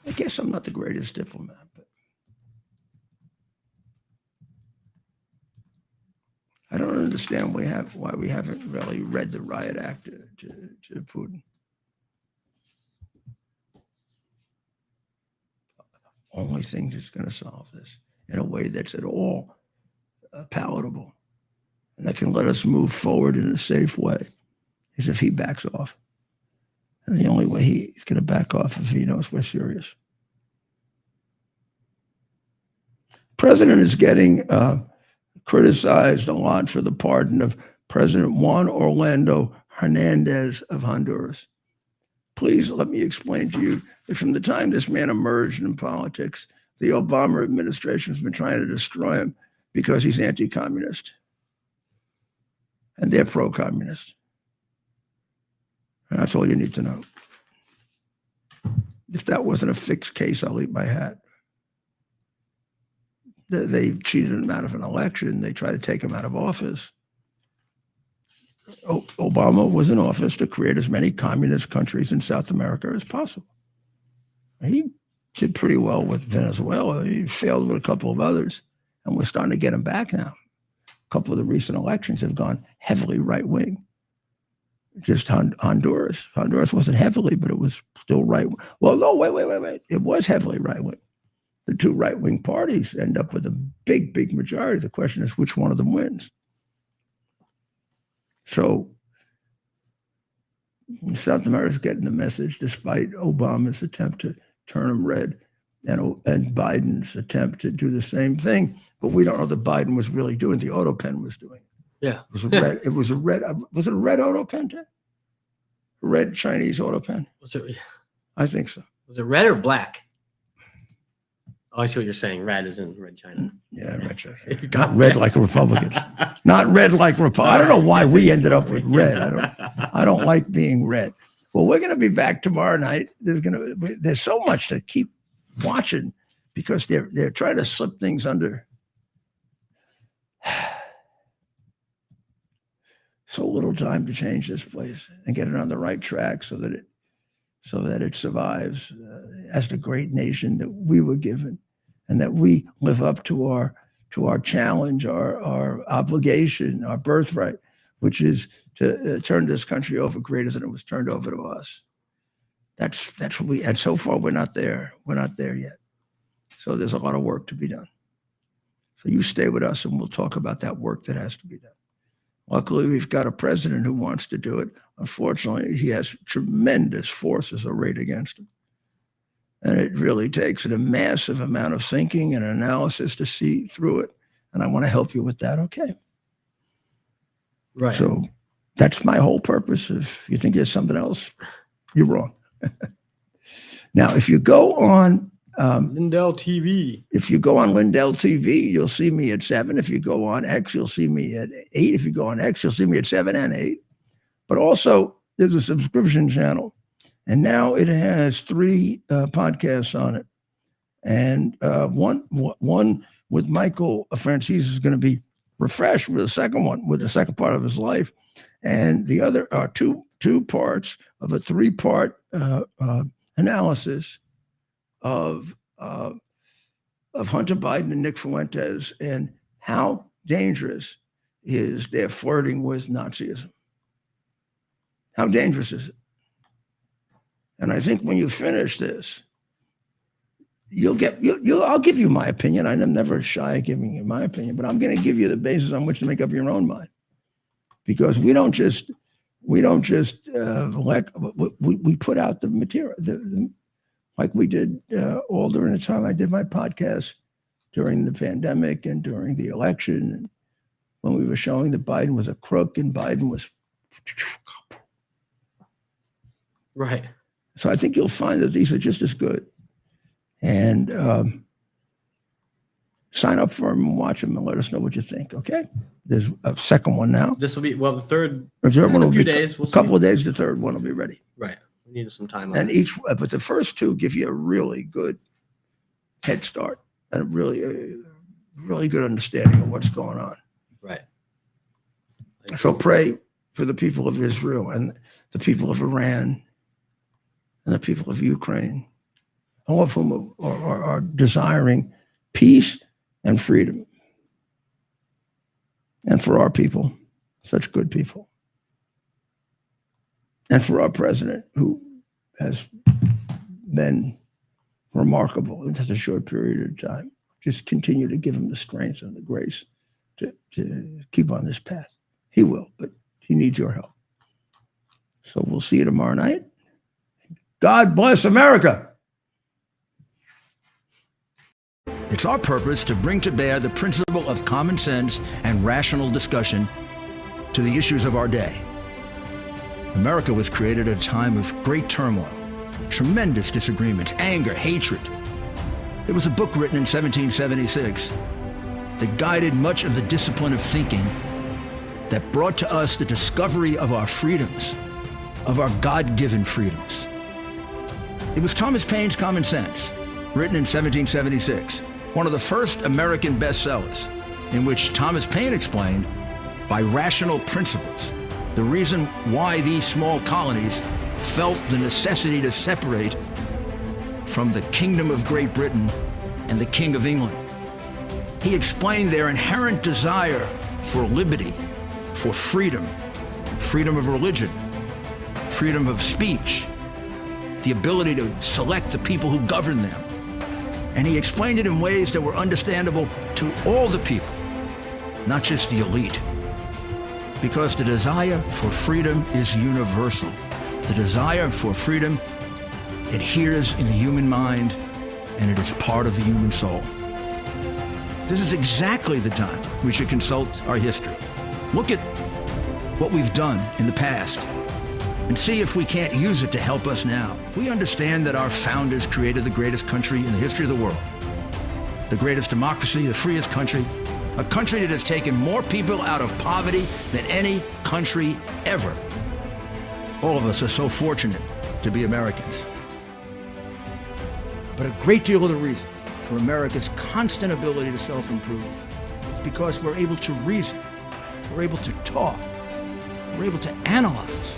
I guess I'm not the greatest diplomat, but I don't understand why we haven't really read the riot act to Putin. Only thing that's going to solve this in a way that's at all palatable and that can let us move forward in a safe way is if he backs off. And the only way he's going to back off if he knows we're serious. President is getting criticized a lot for the pardon of President Juan Orlando Hernandez of Honduras. Please let me explain to you that from the time this man emerged in politics, the Obama administration has been trying to destroy him because he's anti-communist. And they're pro-communist. And that's all you need to know. If that wasn't a fixed case, I'll eat my hat. They cheated him out of an election. They tried to take him out of office. Obama was in office to create as many communist countries in South America as possible. He did pretty well with Venezuela. He failed with a couple of others, and we're starting to get him back now. A couple of the recent elections have gone heavily right-wing. Just Honduras. Honduras wasn't heavily, but it was still right. Well, no, wait. It was heavily right-wing. The two right-wing parties end up with a big majority. The question is which one of them wins. So South America is getting the message, despite Obama's attempt to turn them red and Biden's attempt to do the same thing. But we don't know that Biden was really doing. The auto pen was doing. Yeah. Was it a red auto pen? Red Chinese auto pen? Was it? I think so. Was it red or black? Oh, I see what you're saying. Red is in Red China. Yeah, red China. Not red like Republicans. Not red like Republicans. I don't know why we ended up with red. I don't like being red. Well, we're going to be back tomorrow night. There's so much to keep watching because they're trying to slip things under. So little time to change this place and get it on the right track so that it survives as the great nation that we were given, and that we live up to our challenge, our obligation, our birthright, which is to turn this country over greater than it was turned over to us. That's what we. And so far, we're not there. We're not there yet. So there's a lot of work to be done. So you stay with us, and we'll talk about that work that has to be done. Luckily, we've got a president who wants to do it. Unfortunately, he has tremendous forces arrayed against him. And it really takes a massive amount of thinking and analysis to see through it. And I want to help you with that. Okay. Right. So that's my whole purpose. If you think there's something else, you're wrong. Now, if you go on Lindell TV. If you go on Lindell TV, you'll see me at 7. If you go on X, you'll see me at 8. If you go on X, you'll see me at 7 and 8. But also, there's a subscription channel. And now it has 3 podcasts on it. And one with Michael Francis is going to be refreshed with the second one, with the second part of his life. And the other are two parts of a 3-part analysis of Hunter Biden and Nick Fuentes and how dangerous is their flirting with Nazism. How dangerous is it? And I think when you finish this, I'll give you my opinion. I'm never shy of giving you my opinion, but I'm going to give you the basis on which to make up your own mind, because we don't just we put out the material. Like we did all during the time I did my podcast during the pandemic and during the election, and when we were showing that Biden was a crook and Biden was. Right. So I think you'll find that these are just as good. And sign up for them and watch them and let us know what you think, okay? There's a second one now. This will be, well, the third, The third one in a will few be days. We'll a couple see. of days. The third one will be ready. Right. We needed some time on And it. but the first two give you a really good head start and a really good understanding of what's going on. Right. So pray for the people of Israel and the people of Iran and the people of Ukraine, all of whom are desiring peace and freedom. And for our people, such good people. And for our president, who has been remarkable in such a short period of time. Just continue to give him the strength and the grace to keep on this path. He will, but he needs your help. So we'll see you tomorrow night. God bless America. It's our purpose to bring to bear the principle of common sense and rational discussion to the issues of our day. America was created at a time of great turmoil, tremendous disagreements, anger, hatred. There was a book written in 1776 that guided much of the discipline of thinking that brought to us the discovery of our freedoms, of our God-given freedoms. It was Thomas Paine's Common Sense, written in 1776, one of the first American bestsellers, in which Thomas Paine explained, by rational principles, the reason why these small colonies felt the necessity to separate from the Kingdom of Great Britain and the King of England. He explained their inherent desire for liberty, for freedom, freedom of religion, freedom of speech, the ability to select the people who govern them. And he explained it in ways that were understandable to all the people, not just the elite. Because the desire for freedom is universal. The desire for freedom adheres in the human mind, and it is part of the human soul. This is exactly the time we should consult our history. Look at what we've done in the past and see if we can't use it to help us now. We understand that our founders created the greatest country in the history of the world, the greatest democracy, the freest country, a country that has taken more people out of poverty than any country ever. All of us are so fortunate to be Americans. But a great deal of the reason for America's constant ability to self-improve is because we're able to reason, we're able to talk, we're able to analyze,